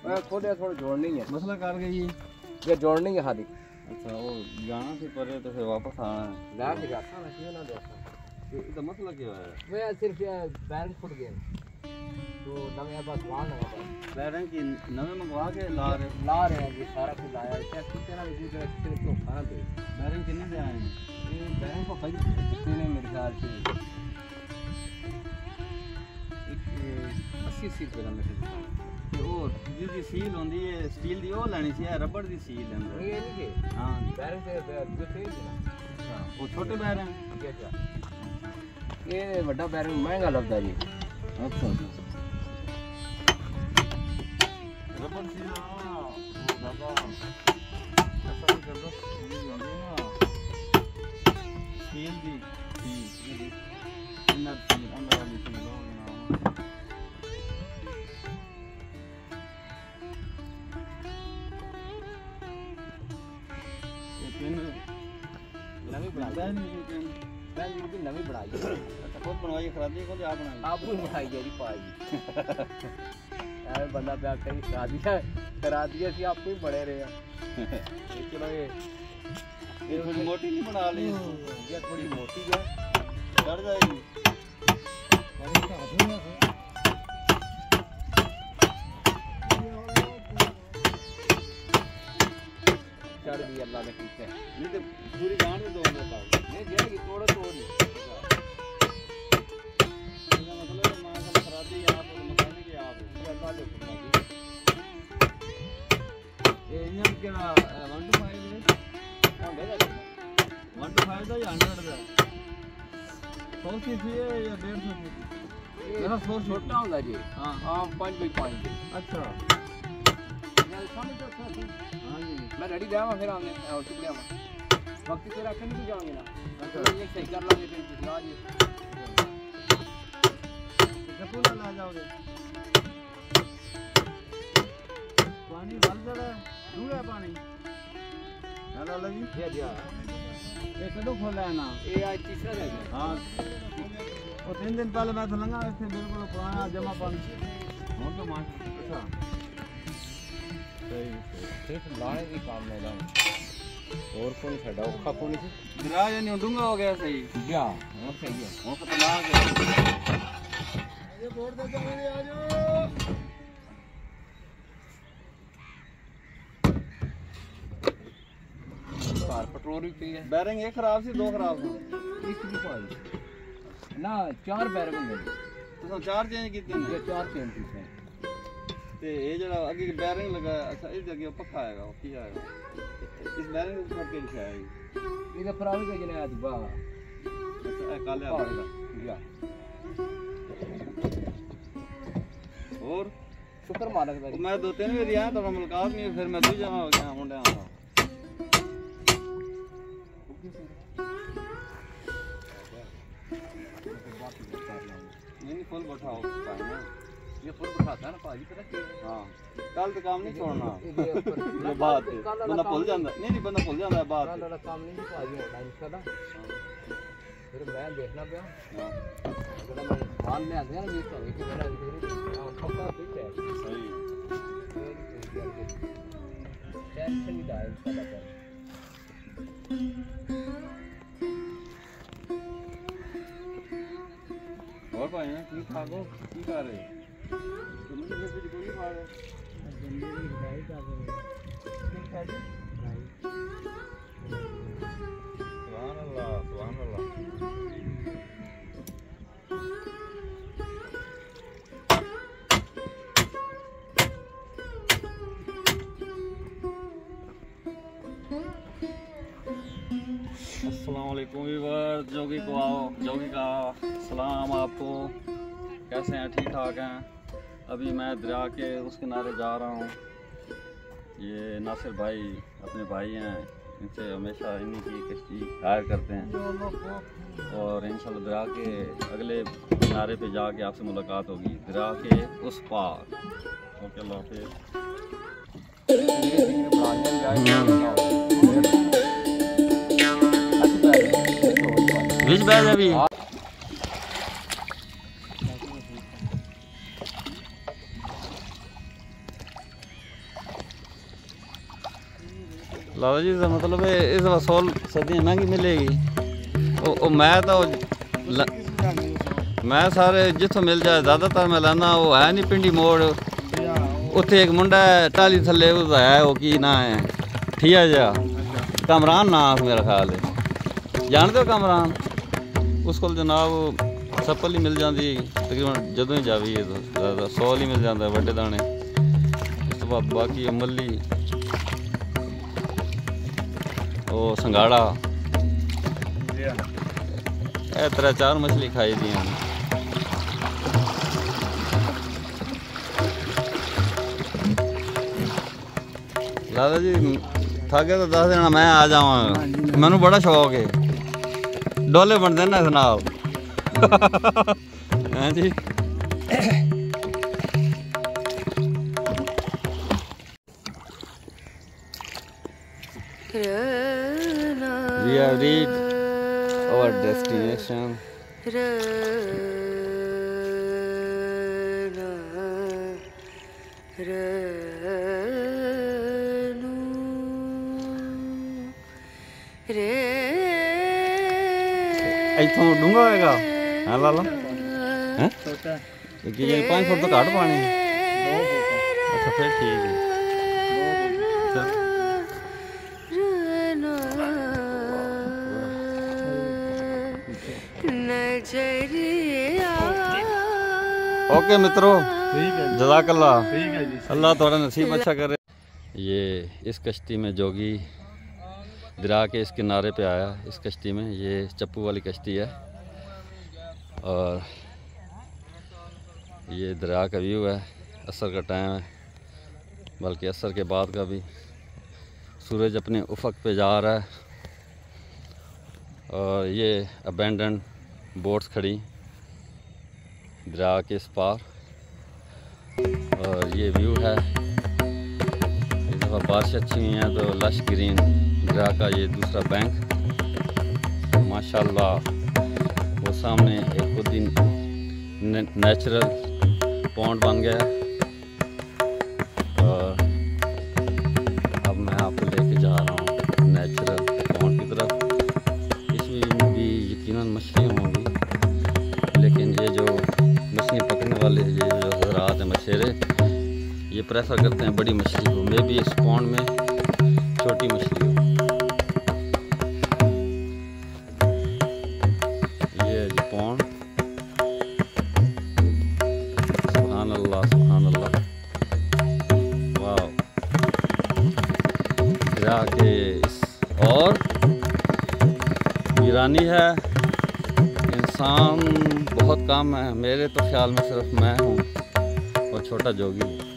मैं खुद थोड़ा जोड़नी है, मसला कर गई ये जोड़नी है हादी। अच्छा वो जाना थी पर तो फिर वापस आना है। ला के रखा ना क्यों ना देखा तो मसला क्या है? मैं सिर्फ ये बैरंग फुट गए तो नवे पास वाहन लगा बैरंग की नवे मंगवा के ला रहे हैं, ये सारा कुछ लाया है। क्या कितने ना भी सिर्फ तो खाना दे। बैरंग कितने से आए हैं? ये बैरंग को भाई कितने ने मेरे ख्याल से 80 रुपए का मेरे ख्याल ਤੇ ਉਹ ਜਿਹਦੀ ਸੀਲ ਹੁੰਦੀ ਹੈ ਸਟੀਲ ਦੀ ਉਹ ਲੈਣੀ ਸੀ, ਰਬੜ ਦੀ ਸੀਲ ਲੈਂਦੇ। ਇਹ ਨਹੀਂ ਕਿ ਹਾਂ ਬੈਰੰਗ ਤੇ ਜੋ ਸਹੀ ਨਾ। ਅੱਛਾ ਉਹ ਛੋਟੇ ਬੈਰੰਗ ਇਹ ਵੱਡਾ ਬੈਰੰਗ ਮਹਿੰਗਾ ਲੱਗਦਾ ਜੀ। ਅੱਛਾ ਰਬੜ ਸੀਲ ਬਾਬਾ ਐਸਾ ਨਹੀਂ ਕਰਦਾ ਸੀਲ ਦੀ ਇਨਰ ਸੀਲ ਅੰਦਰ ਵਾਲੀ ਸੀਲ ਹੋ ਗਈ। नवी बनाई खुद बनवाई खरादी खुद आप बनाई आप बनाई जी पाई बंदा ब्याह करा दिया सी आप ही बड़े रहे चलो ये थोड़ी मोटी नहीं बना ली, ये थोड़ी मोटी है चढ़ जाएगी। चढ़ गई अल्लाह ने ठीक है। नहीं तो पूरी गांड में दो नहीं जाएगी तोड़ तोड़ी मतलब मां खरादी आप मकानी के आप अल्लाह ने सुना ये इंजन के 125 है हां भेजा 125 का या 100 का 100 सीसी है या 150 सीसी? मेरा 100 छोटा होता जी। हां हां 5x5। अच्छा मैं समझ सकता हूं। हां जी मैं रेडी जावा फिर आने और चुप लिया वक्त से रख नहीं जाओगे ना। अच्छा ये सही कर लोगे फिर कुछ आज कितना ला जाओगे? पानी भर जरा दूंगा पानी हेलो लगी ये कदों खोला है ना? ये आज तीसरा है। हाँ वो 3 दिन पहले मैं तो लंगा थे बिल्कुल पुराना जमा पानी हो तो मार। अच्छा सही सिर्फ लाने की काम नहीं लाऊं और कौन छड़ा औखा कौन सी गिरा यानी डूंगा हो गया सही क्या और सही है वो पता ला गया ये बोर्ड दे दो मेरे आ जाओ। कार पेट्रोल भी पी है। बैरिंग एक खराब सी दो खराब सी एक भी पाई ना 4 बैरंग होंगे तो 4 चेंज कीते ने ये 4 चेंज कीते ते ये जरा आगे बैरिंग लगा। अच्छा इस जगह पक्का आएगा वो की आएगा इस बैरिंग को फट के लिखा है ये पुरानी का जने आज बा। अच्छा काले आएगा या और शुक्र मालिक दा मैं 2-3 बार आया तो मुलाकात नहीं फिर मैं दूजा हो गया मुंडे आ नहीं फुल बैठाओ ना ये फुल बैठाता है ना भाजी पता क्या। हां कल तो काम नहीं छोड़ना ये बात बंदा भूल जाता नहीं बंदा भूल जाता है बात कल काम नहीं भाजी होना इंशाल्लाह। फिर मैं देखना पिया जरा मैं माल में आ गया ना ये तो कि मेरा पक्का फिट है सही टेंशन नहीं डाल इंशाल्लाह। और भाई ना ठीक ठाक हो की कर रहे तुम तो फिर कोई नहीं खा रहे जल्दी हिदायत कर रहे ठीक है जी सुभान अल्लाह सुभान अल्लाह। अस्सलाम वालेकुम व्यूअर्स जोगी का सलाम आपको। कैसे हैं? ठीक ठाक हैं। अभी मैं दरिया के उस किनारे जा रहा हूँ। ये नासिर भाई अपने भाई हैं, इनसे हमेशा इन्हीं की कश्ती हायर करते हैं और इंशाल्लाह दरिया के अगले किनारे पे जाके आपसे मुलाकात होगी दरिया के उस पार। ओके अल्लाह हाफिज़। बीच बैठ अभी लाला जी मतलब इस वसूल सब्जियाँ महंगी मिलेगी। ओ मैं तो मैं सारे जितों मिल जाए ज़्यादातर मैं लाना। वो है नहीं पिंडी मोड़ उत्थे एक मुंडा है टाली थले उसका है, वो की ना है ठिया जा कमरान ना मेरा ख्याल है, जानते हो कमरान? उसको जनाब सप्पल ही मिल जाती तकरीबन जदों ही जावी तो ज़्यादा 100 ही मिल जाता है वड्डे दाने। उस तो बाद बाकी अमली वो संगाड़ा ए 3-4 मछली खाई दी हैं। दादा जी थाके तो 10 देना मैं आ जावा, मैनू बड़ा शौक है डोले बन देना जनाब। हाँ जी we have reached our destination. इथों डूंगा होएगा हाँ लाला हैं कि ये 5 फुट तो घट पानी अच्छा फिर ठीक है। ओके मित्रों जज़ाकल्लाह, अल्लाह थोड़ा नसीब अच्छा करे। ये इस कश्ती में जोगी दरिया के इस किनारे पे आया, इस कश्ती में, ये चप्पू वाली कश्ती है और ये दरिया का व्यू है। असर का टाइम है, बल्कि असर के बाद का भी। सूरज अपने उफक पे जा रहा है और ये अबेंडन बोट्स खड़ी दरिया के इस पार और ये व्यू है। इस दफ़ा बारिश अच्छी हुई है तो लश ग्रीन दरिया का ये दूसरा बैंक माशाल्लाह। वो सामने एक खुद ही नेचुरल पॉन्ड बन गया और अब मैं आपको लेके जा रहा हूँ नेचुरल पॉन्ड की तरफ। इसमें भी यकीनन मछलियाँ होंगी, लेकिन ये जो मछली पकड़ने वाले ये जो हज़रात हैं मछेरे, ये प्रेफर करते हैं बड़ी मछली को। मे भी इस पॉन्ड में छोटी मछली हो। ये जी पॉन्ड, सुभान अल्लाह सुभान अल्लाह, वाह। दरिया के इस और वीरानी है, इंसान बहुत कम है। मेरे तो ख्याल में सिर्फ मैं हूँ और छोटा जोगी।